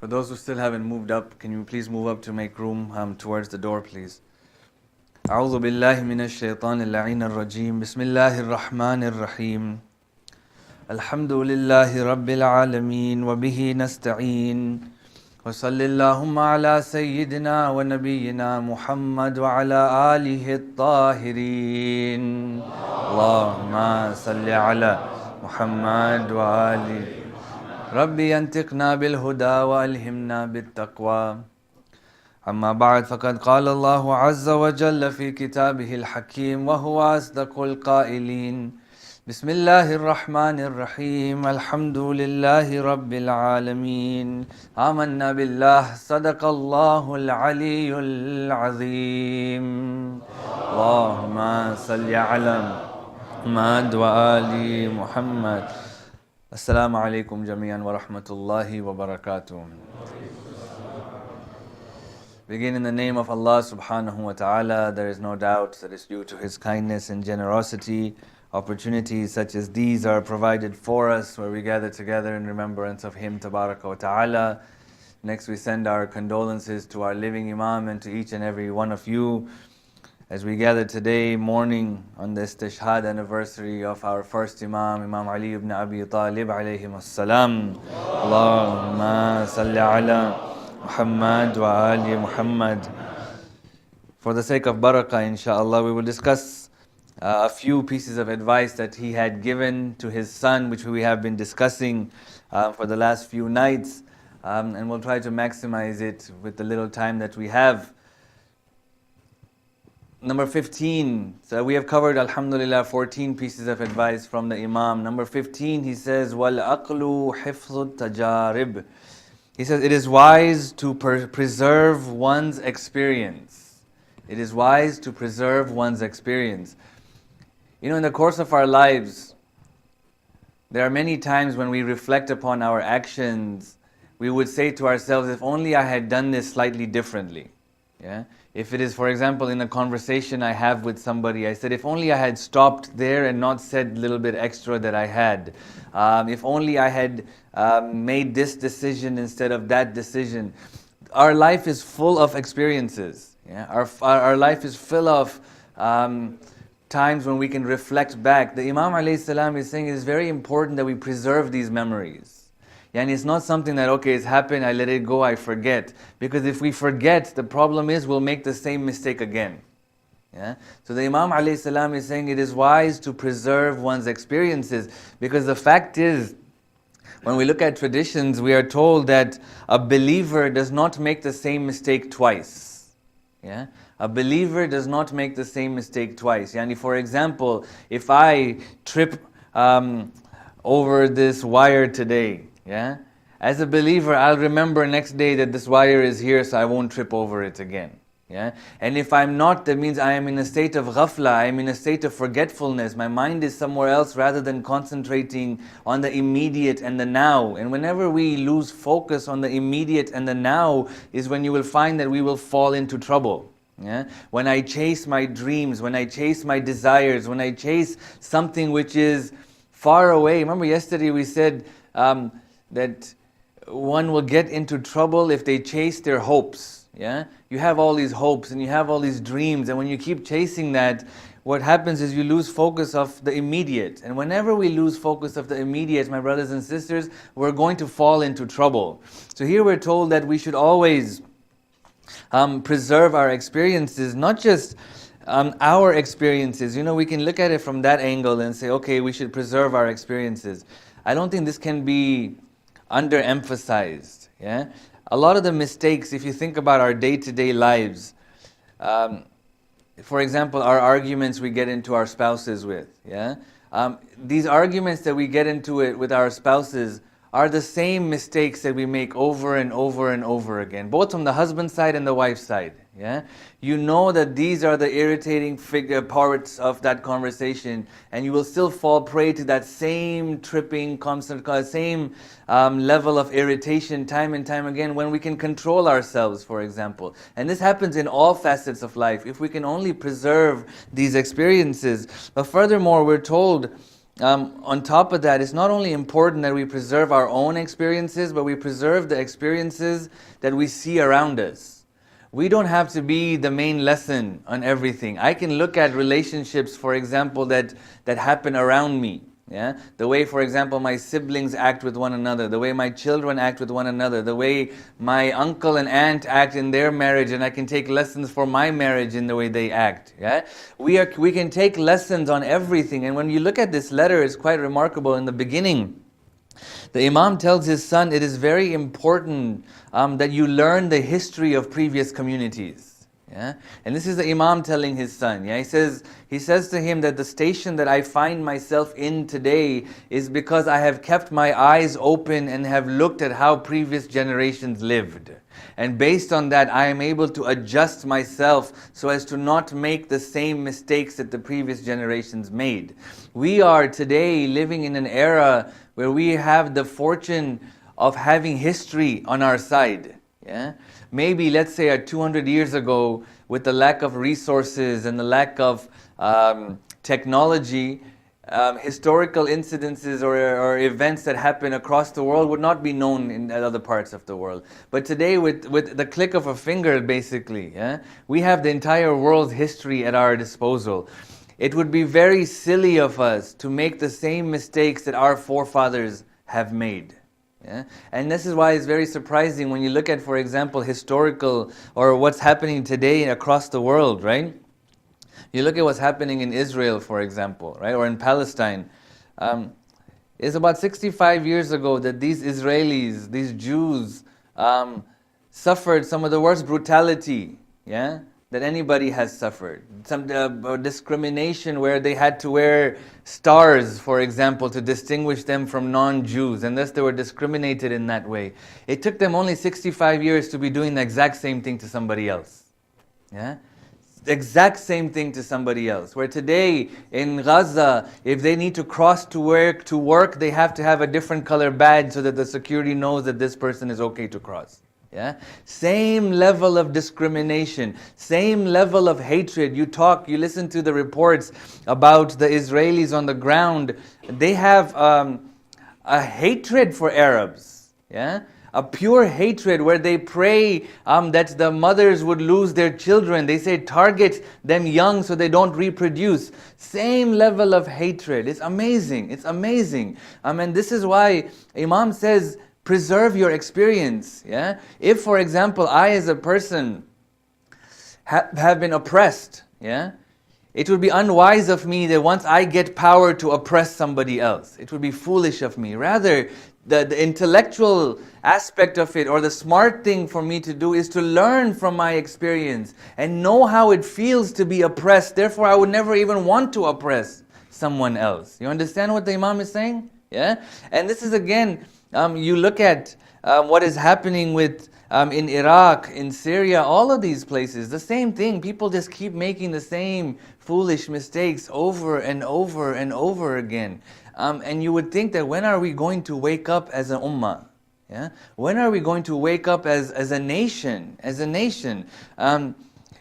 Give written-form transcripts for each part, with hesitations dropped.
For those who still haven't moved up, can you please move up to make room towards the door, please? أعوذ بالله من الشيطان اللعين الرجيم بسم الله الرحمن الرحيم الحمد لله رب العالمين وبه نستعين وصل اللهم على سيدنا ونبينا محمد وعلى آله الطاهرين اللهم صل على محمد وآله ربي أنطقنا بالهدى وألهمنا بالتقوى أما بعد فقد قال الله عز وجل في كتابه الحكيم وهو أصدق القائلين بسم الله الرحمن الرحيم الحمد لله رب العالمين آمنا بالله صدق الله العلي العظيم اللهم صل على محمد وآل محمد السلام عليكم جميعا ورحمة الله وبركاته. Begin in the name of Allah subhanahu wa ta'ala. There is no doubt that it's due to His kindness and generosity. Opportunities such as these are provided for us where we gather together in remembrance of Him tabaraka wa ta'ala. Next we send our condolences to our living Imam and to each and every one of you as we gather today morning on this Shahadat anniversary of our first Imam, Imam Ali ibn Abi Talib alayhim as-salam. Allahumma salli ala Muhammad wa Ali Muhammad. For the sake of barakah, inshallah, we will discuss a few pieces of advice that he had given to his son, which we have been discussing for the last few nights, and we'll try to maximize it with the little time that we have. Number 15, so we have covered, alhamdulillah, 14 pieces of advice from the Imam. Number 15, he says, وَالْأَقْلُ حِفْظُ التَّجَارِبِ. He says, it is wise to preserve one's experience. It is wise to preserve one's experience. You know, in the course of our lives, there are many times when we reflect upon our actions, we would say to ourselves, if only I had done this slightly differently. Yeah? If it is, for example, in a conversation I have with somebody, I said, if only I had stopped there and not said a little bit extra that I had. If only I had made this decision instead of that decision. Our life is full of experiences. Yeah? Our life is full of times when we can reflect back. The Imam alayhi salam is saying it is very important that we preserve these memories. And it's not something that, okay, it's happened, I let it go, I forget. Because if we forget, the problem is we'll make the same mistake again. Yeah? So the Imam alayhi salam is saying it is wise to preserve one's experiences. Because the fact is, when we look at traditions, we are told that a believer does not make the same mistake twice. Yeah? A believer does not make the same mistake twice. Yani, for example, if I trip over this wire today, yeah, as a believer, I'll remember next day that this wire is here, so I won't trip over it again. Yeah? And if I'm not, that means I am in a state of ghafla, I am in a state of forgetfulness. My mind is somewhere else rather than concentrating on the immediate and the now. And whenever we lose focus on the immediate and the now is when you will find that we will fall into trouble. Yeah? When I chase my dreams, when I chase my desires, when I chase something which is far away. Remember yesterday we said that one will get into trouble if they chase their hopes. Yeah, you have all these hopes and you have all these dreams, and when you keep chasing that, what happens is you lose focus of the immediate. And whenever we lose focus of the immediate, my brothers and sisters, we're going to fall into trouble. So here we're told that we should always preserve our experiences, not just our experiences. You know, we can look at it from that angle and say, okay, we should preserve our experiences. I don't think this can be underemphasized. Yeah, a lot of the mistakes, if you think about our day-to-day lives, for example, our arguments we get into our spouses with. Yeah, these arguments that we get into it with our spouses are the same mistakes that we make over and over and over again, both from the husband side and the wife side. Yeah, you know that these are the irritating parts of that conversation, and you will still fall prey to that same tripping, constant, same level of irritation time and time again when we can control ourselves, for example. And this happens in all facets of life if we can only preserve these experiences. But furthermore, we're told on top of that, it's not only important that we preserve our own experiences, but we preserve the experiences that we see around us. We don't have to be the main lesson on everything. I can look at relationships, for example, that happen around me. Yeah? The way, for example, my siblings act with one another, the way my children act with one another, the way my uncle and aunt act in their marriage, and I can take lessons for my marriage in the way they act. Yeah? We can take lessons on everything. And when you look at this letter, it's quite remarkable. In the beginning, the Imam tells his son, it is very important that you learn the history of previous communities. Yeah? And this is the Imam telling his son. Yeah? He says to him that the station that I find myself in today is because I have kept my eyes open and have looked at how previous generations lived. And based on that, I am able to adjust myself so as to not make the same mistakes that the previous generations made. We are today living in an era where we have the fortune of having history on our side. Yeah? Maybe, let's say, 200 years ago, with the lack of resources and the lack of technology, historical incidences or events that happen across the world would not be known in other parts of the world. But today, with the click of a finger, basically, yeah, we have the entire world's history at our disposal. It would be very silly of us to make the same mistakes that our forefathers have made. Yeah? And this is why it's very surprising when you look at, for example, historical or what's happening today across the world, right? You look at what's happening in Israel, for example, right, or in Palestine. It's about 65 years ago that these Israelis, these Jews, suffered some of the worst brutality, yeah, that anybody has suffered. Some discrimination where they had to wear stars, for example, to distinguish them from non-Jews, and thus they were discriminated in that way. It took them only 65 years to be doing the exact same thing to somebody else. Yeah? The exact same thing to somebody else. Where today in Gaza, if they need to cross to work, they have to have a different color badge so that the security knows that this person is okay to cross. Yeah? Same level of discrimination, same level of hatred. You listen to the reports about the Israelis on the ground. They have a hatred for Arabs, yeah? A pure hatred where they pray that the mothers would lose their children. They say target them young so they don't reproduce. Same level of hatred. It's amazing. It's amazing. And this is why Imam says, preserve your experience. Yeah? If, for example, I as a person have been oppressed, yeah, it would be unwise of me that once I get power to oppress somebody else. It would be foolish of me. Rather, the intellectual aspect of it, or the smart thing for me to do, is to learn from my experience and know how it feels to be oppressed. Therefore, I would never even want to oppress someone else. You understand what the Imam is saying? Yeah? And this is again, you look at what is happening with in Iraq, in Syria, all of these places, the same thing. People just keep making the same foolish mistakes over and over and over again. And you would think that when are we going to wake up as an ummah? Yeah? When are we going to wake up as a nation? As a nation.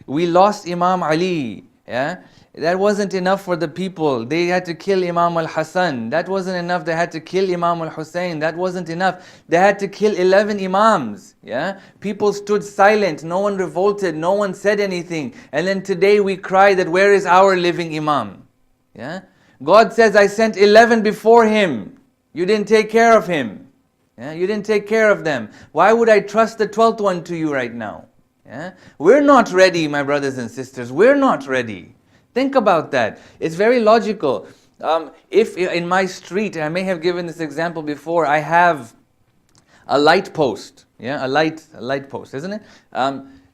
We lost Imam Ali. Yeah? That wasn't enough for the people. They had to kill Imam al-Hassan. That wasn't enough. They had to kill Imam al-Hussein. That wasn't enough. They had to kill 11 Imams. Yeah? People stood silent. No one revolted. No one said anything. And then today we cry that where is our living Imam? Yeah? God says, I sent 11 before him. You didn't take care of him. Yeah? You didn't take care of them. Why would I trust the 12th one to you right now? Yeah? We're not ready, my brothers and sisters. We're not ready. Think about that. It's very logical. If in my street, I may have given this example before, I have a light post. Yeah, a light post, isn't it?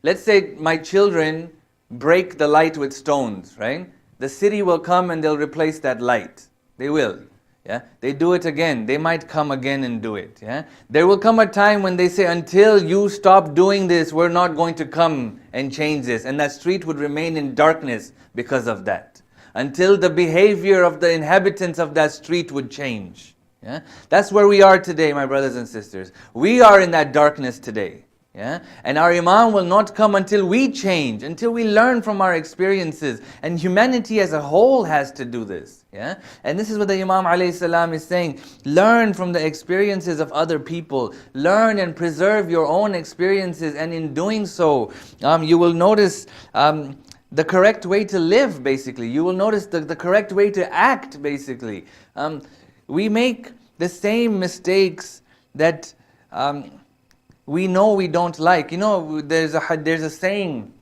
Let's say my children break the light with stones, right? The city will come and they'll replace that light. They will. Yeah? They do it again. They might come again and do it. Yeah? There will come a time when they say, until you stop doing this, we're not going to come and change this. And that street would remain in darkness because of that. Until the behavior of the inhabitants of that street would change. Yeah? That's where we are today, my brothers and sisters. We are in that darkness today. Yeah? And our Imam will not come until we change, until we learn from our experiences. And humanity as a whole has to do this. Yeah? And this is what the Imam alayhi salam is saying. Learn from the experiences of other people. Learn and preserve your own experiences. And in doing so, you will notice the correct way to live, basically. You will notice the correct way to act, basically. We make the same mistakes that we know we don't like. You know, there's a saying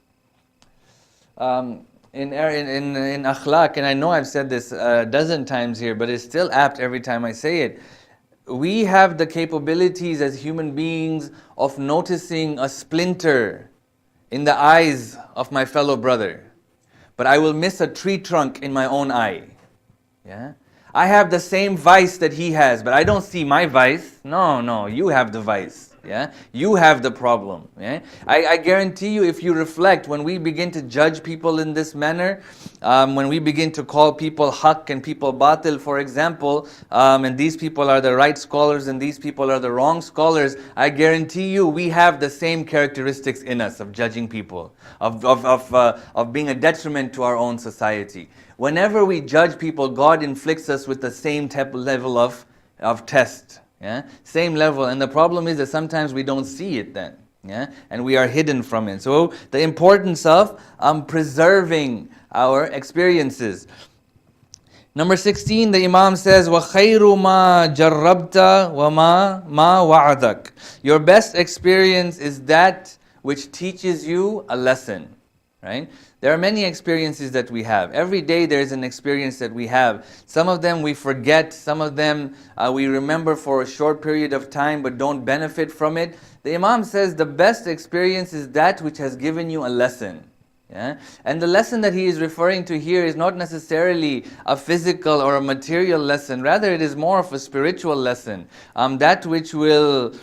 in akhlaq, and I know I've said this a dozen times here, but it's still apt every time I say it. We have the capabilities as human beings of noticing a splinter in the eyes of my fellow brother, but I will miss a tree trunk in my own eye. Yeah? I have the same vice that he has, but I don't see my vice. No, you have the vice. Yeah, you have the problem. Yeah? I guarantee you, if you reflect, when we begin to judge people in this manner, when we begin to call people haqq and people batil, for example, and these people are the right scholars and these people are the wrong scholars, I guarantee you we have the same characteristics in us of judging people, of being a detriment to our own society. Whenever we judge people, God inflicts us with the same level of test. Yeah? Same level, and the problem is that sometimes we don't see it then, yeah? And we are hidden from it. So the importance of preserving our experiences. Number 16, the Imam says, وَخَيْرُ مَا جَرَّبْتَ وَمَا وَعَدَكَ. Your best experience is that which teaches you a lesson. Right? There are many experiences that we have. Every day there is an experience that we have. Some of them we forget, some of them we remember for a short period of time but don't benefit from it. The Imam says the best experience is that which has given you a lesson. Yeah? And the lesson that he is referring to here is not necessarily a physical or a material lesson. Rather, it is more of a spiritual lesson. That which will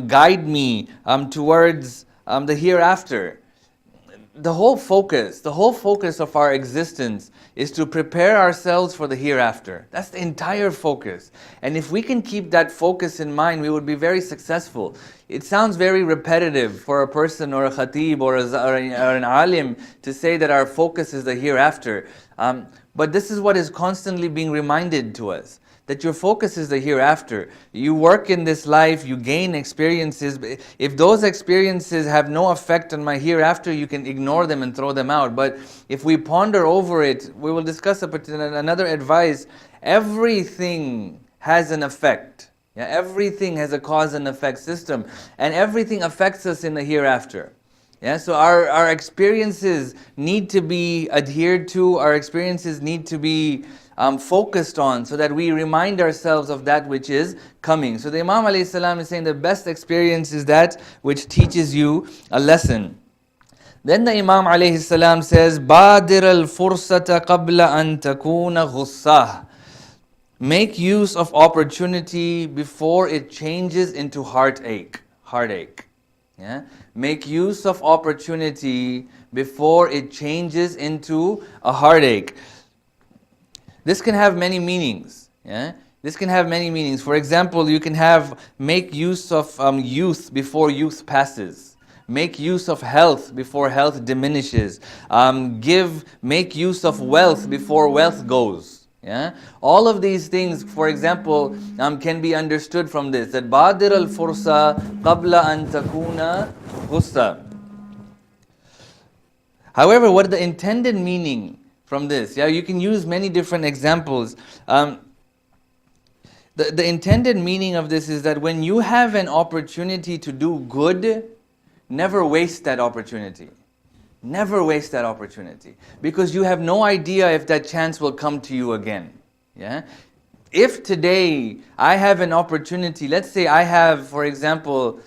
guide me towards the hereafter. The whole focus of our existence is to prepare ourselves for the hereafter. That's the entire focus. And if we can keep that focus in mind, we would be very successful. It sounds very repetitive for a person or a khatib or an alim to say that our focus is the hereafter. But this is what is constantly being reminded to us. That your focus is the hereafter. You work in this life, you gain experiences. If those experiences have no effect on my hereafter, you can ignore them and throw them out. But if we ponder over it, we will discuss another advice. Everything has an effect. Yeah, everything has a cause and effect system. And everything affects us in the hereafter. Yeah, so our experiences need to be adhered to. Our experiences need to be focused on, so that we remind ourselves of that which is coming. So the Imam alayhi salam is saying the best experience is that which teaches you a lesson. Then the Imam alayhi salam says, "Badir al-fursata qabla an takuna ghussah." Make use of opportunity before it changes into heartache. Yeah? Make use of opportunity before it changes into a heartache. This can have many meanings. Yeah? This can have many meanings. For example, you can make use of youth before youth passes. Make use of health before health diminishes. Make use of wealth before wealth goes. Yeah? All of these things, for example, can be understood from this. That Badir al-fursa qabla an takuna ghussa. However, what is the intended meaning from this? Yeah, you can use many different examples. The intended meaning of this is that when you have an opportunity to do good, never waste that opportunity. Never waste that opportunity. Because you have no idea if that chance will come to you again. Yeah? If today I have an opportunity, let's say I have, for example,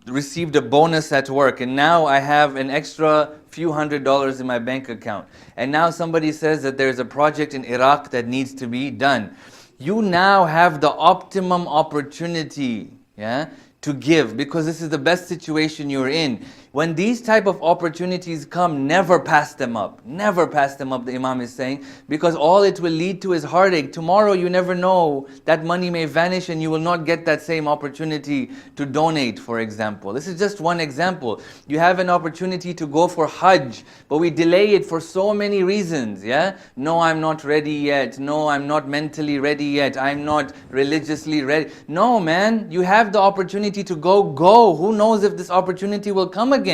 received a bonus at work, and now I have an extra few $100s in my bank account, and now somebody says that there's a project in Iraq that needs to be done. You now have the optimum opportunity, yeah, to give because this is the best situation you're in. When these type of opportunities come, never pass them up. Never pass them up, the Imam is saying, because all it will lead to is heartache. Tomorrow you never know, that money may vanish and you will not get that same opportunity to donate, for example. This is just one example. You have an opportunity to go for Hajj, but we delay it for so many reasons, yeah? No, I'm not ready yet. No, I'm not mentally ready yet. I'm not religiously ready. No, man, you have the opportunity to go. Who knows if this opportunity will come again?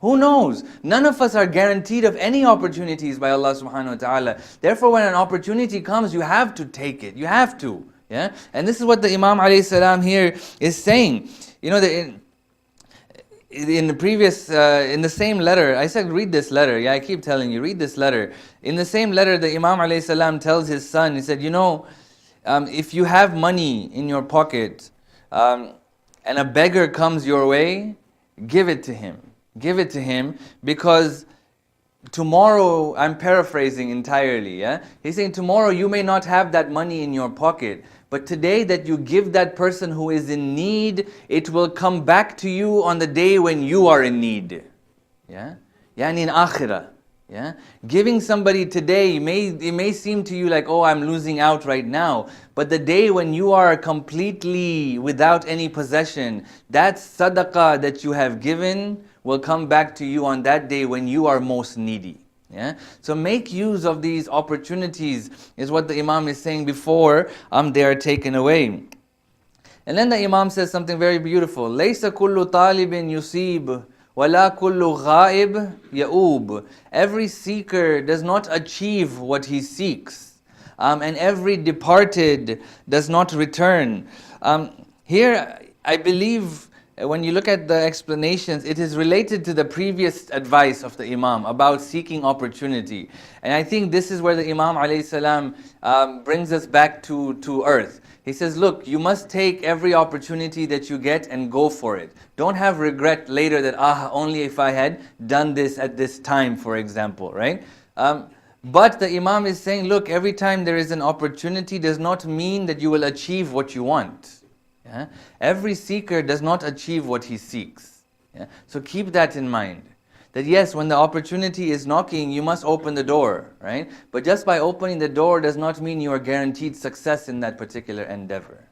Who knows? None of us are guaranteed of any opportunities by Allah subhanahu wa ta'ala. Therefore, when an opportunity comes, you have to take it. You have to. Yeah? And this is what the Imam alayhi salam here is saying. You know, in the previous, in the same letter, I said read this letter. Yeah, I keep telling you, read this letter. In the same letter, the Imam alayhi salam tells his son, he said, you know, if you have money in your pocket and a beggar comes your way, give it to him. Give it to him because tomorrow, I'm paraphrasing entirely, yeah? He's saying tomorrow you may not have that money in your pocket, but today that you give that person who is in need, it will come back to you on the day when you are in need. Yeah? Yani in akhirah. Yeah? Giving somebody today, it may seem to you like, oh, I'm losing out right now. But the day when you are completely without any possession, that sadaqah that you have given will come back to you on that day when you are most needy. Yeah? So make use of these opportunities, is what the Imam is saying before they are taken away. And then the Imam says something very beautiful. لَيْسَ كُلُّ طَالِبٍ يُصِيبُ وَلَا كُلُّ غَائِبٍ يَؤُوبُ. Every seeker does not achieve what he seeks. And every departed does not return. Here, I believe, when you look at the explanations, it is related to the previous advice of the Imam about seeking opportunity. And I think this is where the Imam alayhi salam brings us back to earth. He says, look, you must take every opportunity that you get and go for it. Don't have regret later that, only if I had done this at this time, for example, right? But the Imam is saying, look, every time there is an opportunity does not mean that you will achieve what you want. Yeah? Every seeker does not achieve what he seeks. Yeah? So keep that in mind. That yes, when the opportunity is knocking, you must open the door, right? But just by opening the door does not mean you are guaranteed success in that particular endeavor.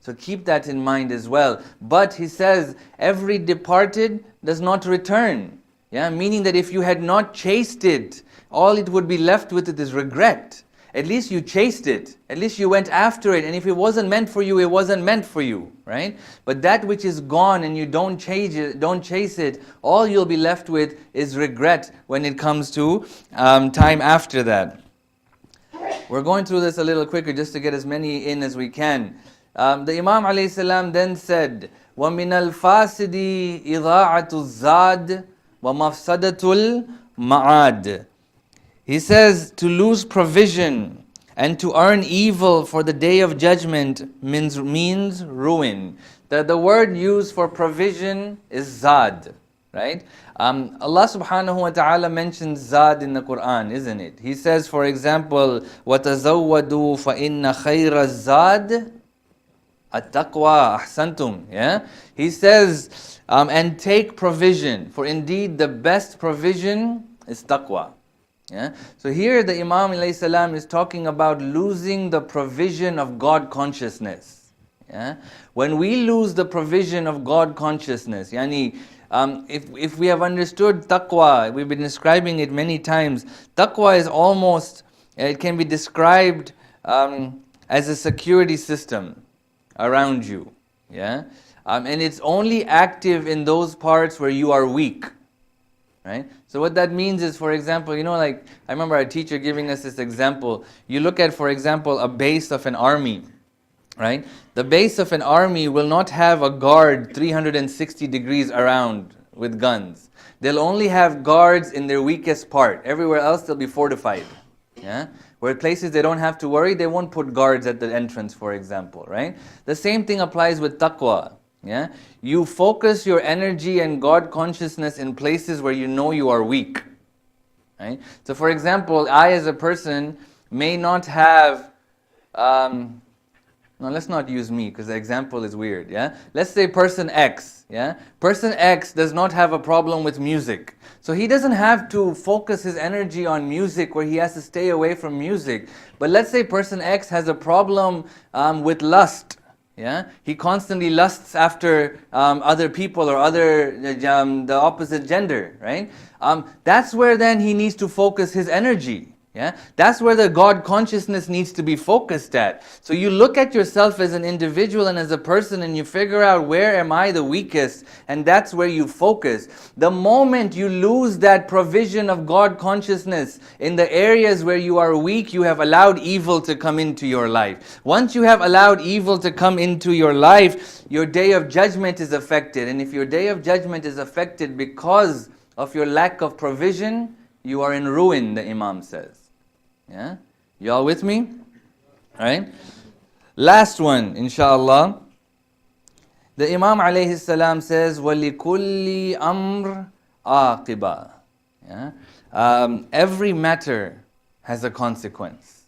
So keep that in mind as well. But he says, every departed does not return. Yeah? Meaning that if you had not chased it, all it would be left with it is regret. At least you chased it. At least you went after it. And if it wasn't meant for you, it wasn't meant for you, right? But that which is gone and you don't chase it, all you'll be left with is regret when it comes to time after that. We're going through this a little quicker just to get as many in as we can. The Imam alayhi salam then said, وَمِنَ الْفَاسِدِ إِضَاعَةُ الزَّادِ وَمَفْسَدَةُ الْمَعَادِ. He says, to lose provision and to earn evil for the day of judgment means ruin. The word used for provision is zad, right? Allah subhanahu wa ta'ala mentions zad in the Quran, isn't it? He says, for example, وَتَزَوَّدُوا فَإِنَّ خَيْرَ الزَّادِ التَّقْوَى أَحْسَنْتُمْ. Yeah? He says, and take provision, for indeed the best provision is taqwa. Yeah? So here the Imam alayhi salam is talking about losing the provision of God consciousness. Yeah? When we lose the provision of God consciousness, yani, if we have understood taqwa, we've been describing it many times, taqwa is almost, it can be described as a security system around you. Yeah? And it's only active in those parts where you are weak. Right? So what that means is, for example, like I remember our teacher giving us this example. You look at, for example, a base of an army, right? The base of an army will not have a guard 360 degrees around with guns. They'll only have guards in their weakest part. Everywhere else they'll be fortified. Yeah? Where places they don't have to worry, they won't put guards at the entrance, for example, right? The same thing applies with taqwa. Yeah? You focus your energy and God consciousness in places where you know you are weak. Right? So for example, I as a person may not have No, let's not use me because the example is weird, yeah? Let's say person X, yeah? Person X does not have a problem with music. So he doesn't have to focus his energy on music where he has to stay away from music. But let's say person X has a problem with lust, yeah? He constantly lusts after other people or the opposite gender, right? That's where then he needs to focus his energy. Yeah, that's where the God consciousness needs to be focused at. So you look at yourself as an individual and as a person and you figure out where am I the weakest, and that's where you focus. The moment you lose that provision of God consciousness in the areas where you are weak, you have allowed evil to come into your life. Once you have allowed evil to come into your life, your day of judgment is affected. And if your day of judgment is affected because of your lack of provision, you are in ruin, the Imam says. Yeah? You all with me? Alright? Last one, inshallah. The Imam alayhi salam says, وَلِكُلِّ أَمْرٍ عَاقِبَةٍ. Yeah? Every matter has a consequence.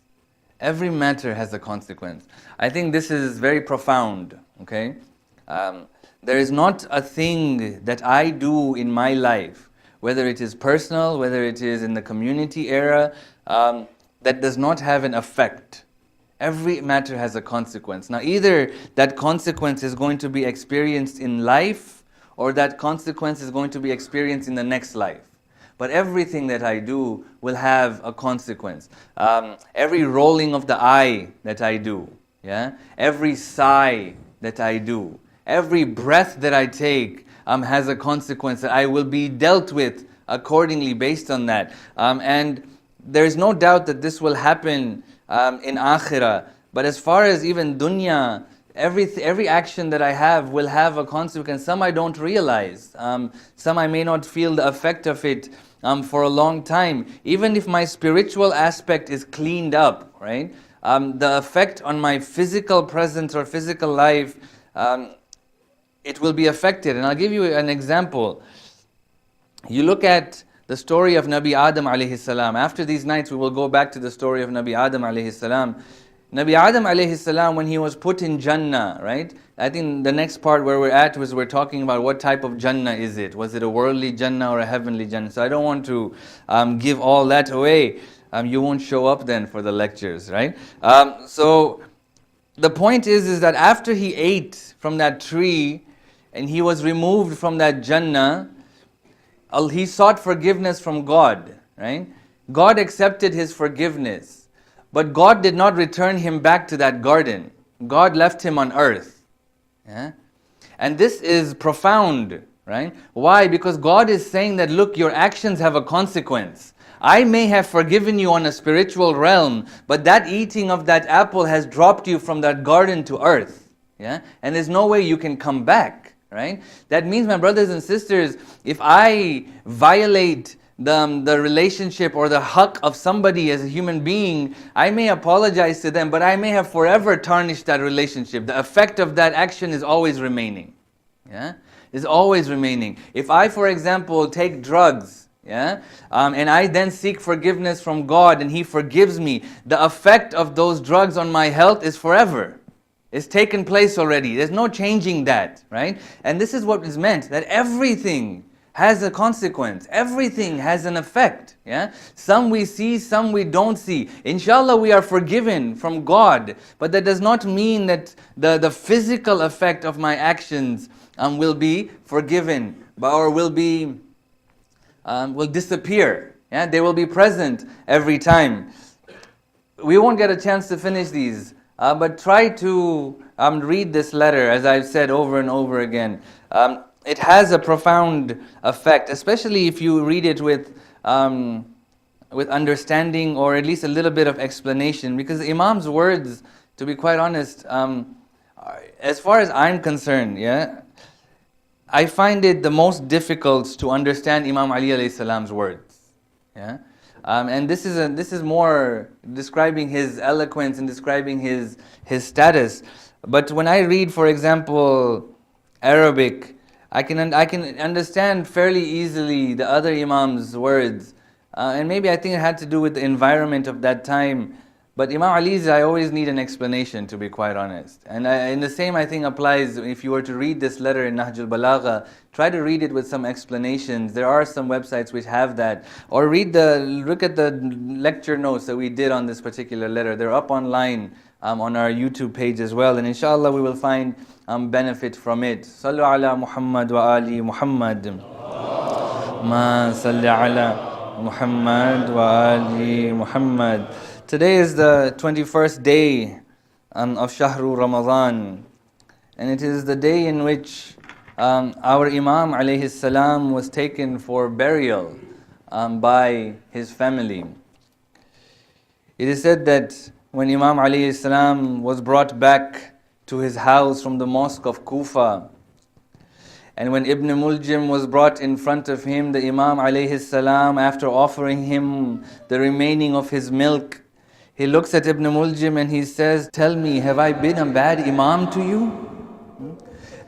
Every matter has a consequence. I think this is very profound. Okay? There is not a thing that I do in my life, whether it is personal, whether it is in the community era, that does not have an effect. Every matter has a consequence. Now either that consequence is going to be experienced in life, or that consequence is going to be experienced in the next life. But everything that I do will have a consequence. Every rolling of the eye that I do, yeah? Every sigh that I do, every breath that I take has a consequence that I will be dealt with accordingly based on that. And there is no doubt that this will happen in Akhirah. But as far as even dunya, every action that I have will have a consequence. Some I don't realize. Some I may not feel the effect of it for a long time. Even if my spiritual aspect is cleaned up, right? The effect on my physical presence or physical life, it will be affected. And I'll give you an example. You look at the story of Nabi Adam alayhi salam. After these nights we will go back to the story of Nabi Adam alayhi salam. Nabi Adam alayhi salam, when he was put in Jannah, right? I think the next part where we're at was we're talking about what type of Jannah is it. Was it a worldly Jannah or a heavenly Jannah? So I don't want to give all that away. You won't show up then for the lectures, right? So the point is that after he ate from that tree and he was removed from that Jannah, he sought forgiveness from God, right? God accepted his forgiveness, but God did not return him back to that garden. God left him on earth. Yeah? And this is profound, right? Why? Because God is saying that, look, your actions have a consequence. I may have forgiven you on a spiritual realm, but that eating of that apple has dropped you from that garden to earth. Yeah? And there's no way you can come back. Right? That means, my brothers and sisters, if I violate the relationship or the haqq of somebody as a human being, I may apologize to them, but I may have forever tarnished that relationship. The effect of that action is always remaining. Yeah? Is always remaining. If I, for example, take drugs, yeah, and I then seek forgiveness from God and He forgives me, the effect of those drugs on my health is forever. It's taken place already. There's no changing that, right? And this is what is meant, that everything has a consequence. Everything has an effect. Yeah? Some we see, some we don't see. Inshallah, we are forgiven from God, but that does not mean that the physical effect of my actions will be forgiven or will disappear. Yeah? They will be present every time. We won't get a chance to finish these. But try to read this letter, as I've said over and over again. It has a profound effect, especially if you read it with understanding or at least a little bit of explanation. Because the Imam's words, to be quite honest, as far as I'm concerned, yeah, I find it the most difficult to understand Imam Ali alayhi salam's words. Yeah. And this is more describing his eloquence and describing his status. But when I read, for example, Arabic, I can understand fairly easily the other Imam's words. And maybe I think it had to do with the environment of that time. But Imam Ali's, I always need an explanation, to be quite honest. And the same, I think, applies if you were to read this letter in Nahjul Balagha. Try to read it with some explanations. There are some websites which have that. Or look at the lecture notes that we did on this particular letter. They're up online on our YouTube page as well. And inshallah, we will find benefit from it. Sallu ala Muhammad wa ali Muhammad. Ma salli ala Muhammad wa ali Muhammad. Today is the 21st day of Shahru Ramadhan, and it is the day in which our Imam alayhi salam was taken for burial by his family. It is said that when Imam alayhi salam was brought back to his house from the mosque of Kufa, and when Ibn Muljim was brought in front of him, the Imam alayhi salam, after offering him the remaining of his milk, he looks at Ibn Muljim and he says, "Tell me, have I been a bad Imam to you?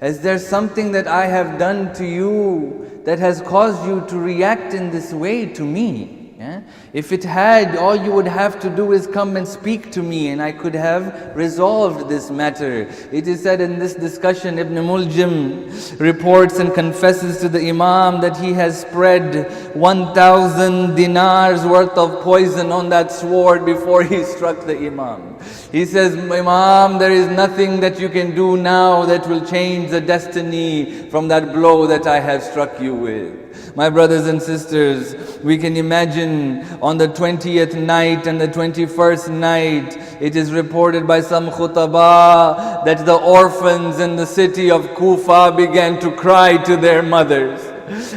Is there something that I have done to you that has caused you to react in this way to me? Yeah? If it had, all you would have to do is come and speak to me and I could have resolved this matter." It is said in this discussion, Ibn Muljim reports and confesses to the Imam that he has spread 1,000 dinars worth of poison on that sword before he struck the Imam. He says, "Imam, there is nothing that you can do now that will change the destiny from that blow that I have struck you with." My brothers and sisters, we can imagine on the 20th night and the 21st night, it is reported by some khutaba that the orphans in the city of Kufa began to cry to their mothers.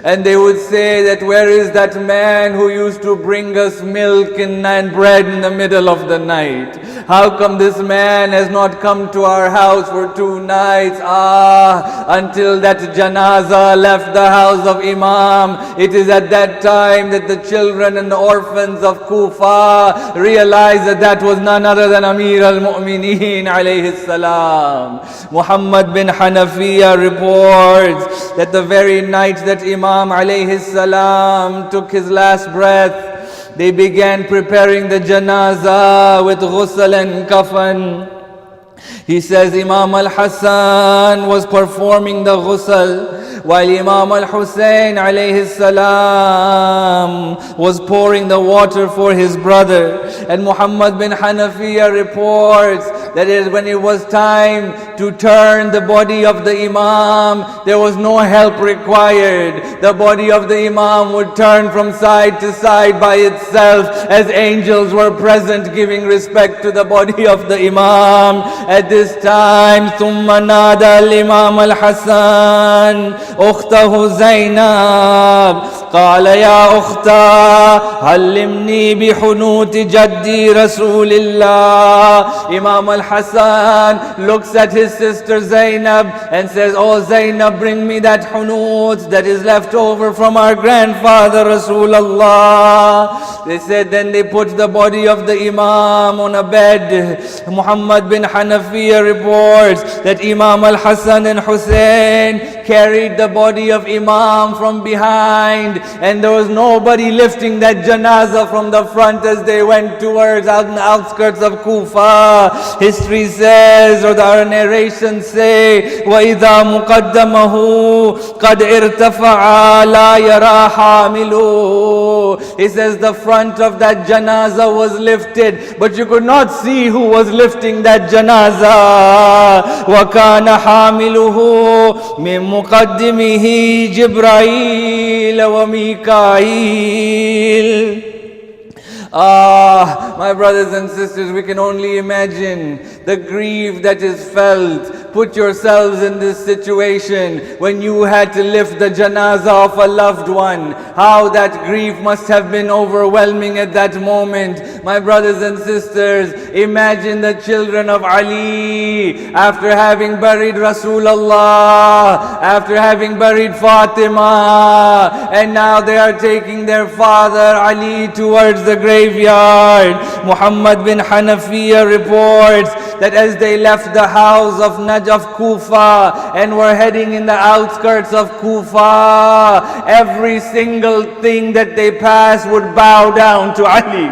And they would say that, "Where is that man who used to bring us milk and bread in the middle of the night? How come this man has not come to our house for 2 nights?" Until that janaza left the house of Imam. It is at that time that the children and the orphans of Kufa realized that that was none other than Amir al-Mu'mineen alayhi salam. Muhammad bin Hanafiya reports that the very night that Imam alayhi salam took his last breath, they began preparing the janaza with ghusl and kafan. He says Imam al-Hassan was performing the ghusl while Imam al-Hussein alayhi salam was pouring the water for his brother. And Muhammad bin Hanafiya reports that when it was time to turn the body of the Imam, there was no help required. The body of the Imam would turn from side to side by itself as angels were present giving respect to the body of the Imam. At this time, ثُمَّ نَادَى الْإِمَامَ الْحَسَنِ أخته زينب قال يا أختا علمني بحنوت جدي رسول الله. Imam al-Hassan looks at his sister Zainab and says, "Oh Zainab, bring me that hunut that is left over from our grandfather Rasulullah." They said then they put the body of the Imam on a bed. Muhammad bin Hanafiya reports that Imam al-Hassan and Hussein carried the body of Imam from behind, and there was nobody lifting that janaza from the front as they went towards out in the outskirts of Kufa. History says, or the narrations say, وَإِذَا مُقَدَّمَهُ قَدْ ارْتَفَعَ لَا يَرَى حَامِلُهُ. He says the front of that janaza was lifted, but you could not see who was lifting that janaza. وَكَانَ حَامِلُهُ مِنْ مُقَدِّمِهِ جِبْرَائِيلَ وَمِيكَائِيلَ. My brothers and sisters, we can only imagine the grief that is felt. Put yourselves in this situation when you had to lift the janazah of a loved one. How that grief must have been overwhelming at that moment. My brothers and sisters, imagine the children of Ali after having buried Rasulullah, after having buried Fatima, and now they are taking their father Ali towards the graveyard. Muhammad bin Hanafiya reports that as they left the house of Kufa and were heading in the outskirts of Kufa, every single thing that they passed would bow down to Ali.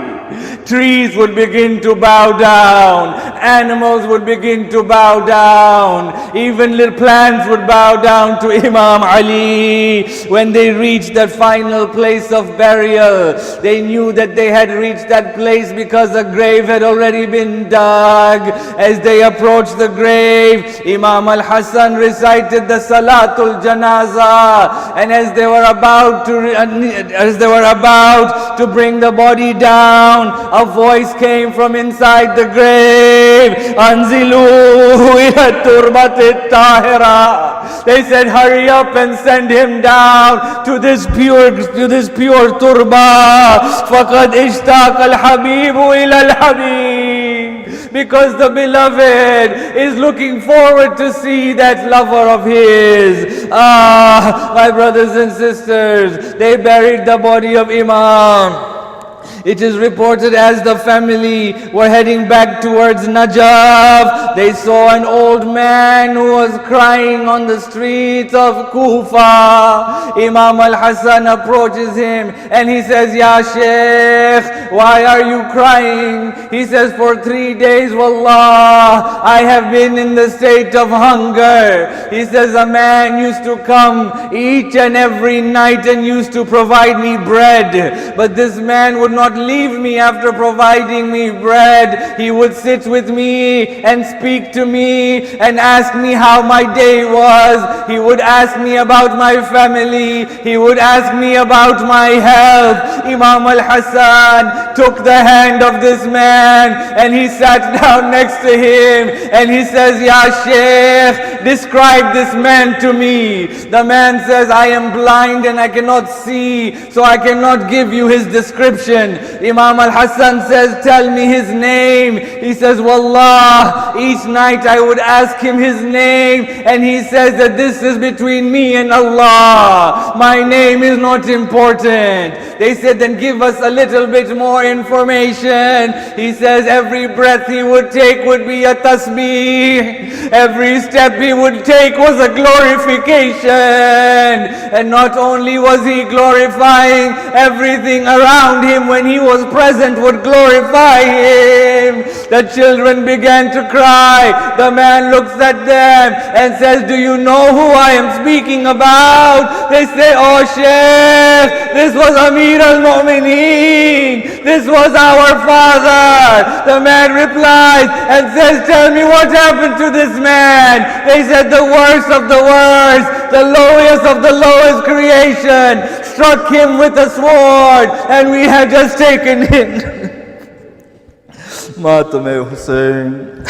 Trees would begin to bow down. Animals would begin to bow down. Even little plants would bow down to Imam Ali. When they reached that final place of burial, they knew that they had reached that place because the grave had already been dug. As they approached the grave, Imam al-Hassan recited the Salatul Janaza, and as they were about to bring the body down, a voice came from inside the grave. Anzilu ila turbat tahira. They said, hurry up and send him down to this pure turba. Faqad ishtaq al-habibu ila al-habib. Because the beloved is looking forward to see that lover of his. My brothers and sisters, they buried the body of Imam. It is reported as the family were heading back towards Najaf, they saw an old man who was crying on the streets of Kufa. Imam al-Hassan approaches him and he says, Ya Sheikh, why are you crying? He says, for 3 days, wallah, I have been in the state of hunger. He says, a man used to come each and every night and used to provide me bread. But this man would not leave me after providing me bread. He would sit with me and speak to me and ask me how my day was. He would ask me about my family. He would ask me about my health. Imam al-Hassan took the hand of this man and he sat down next to him and he says, Ya Sheikh, describe this man to me. The man says, I am blind and I cannot see, so I cannot give you his description. Imam al-Hassan says, tell me his name. He says, Wallah, each night I would ask him his name and he says that this is between me and Allah. My name is not important. They said, then give us a little bit more information. He says every breath he would take would be a tasbih. Every step he would take was a glorification. And not only was he glorifying, everything around him when he was present would glorify him. The children began to cry. The man looks at them and says, do you know who I am speaking about? They say, oh Sheikh, this was Amir al-Mu'mineen. This was our father. The man replies and says, tell me what happened to this man. They said, the worst of the worst, the lowest of the lowest creation, struck him with a sword and we had just taken him. Matam Hussein.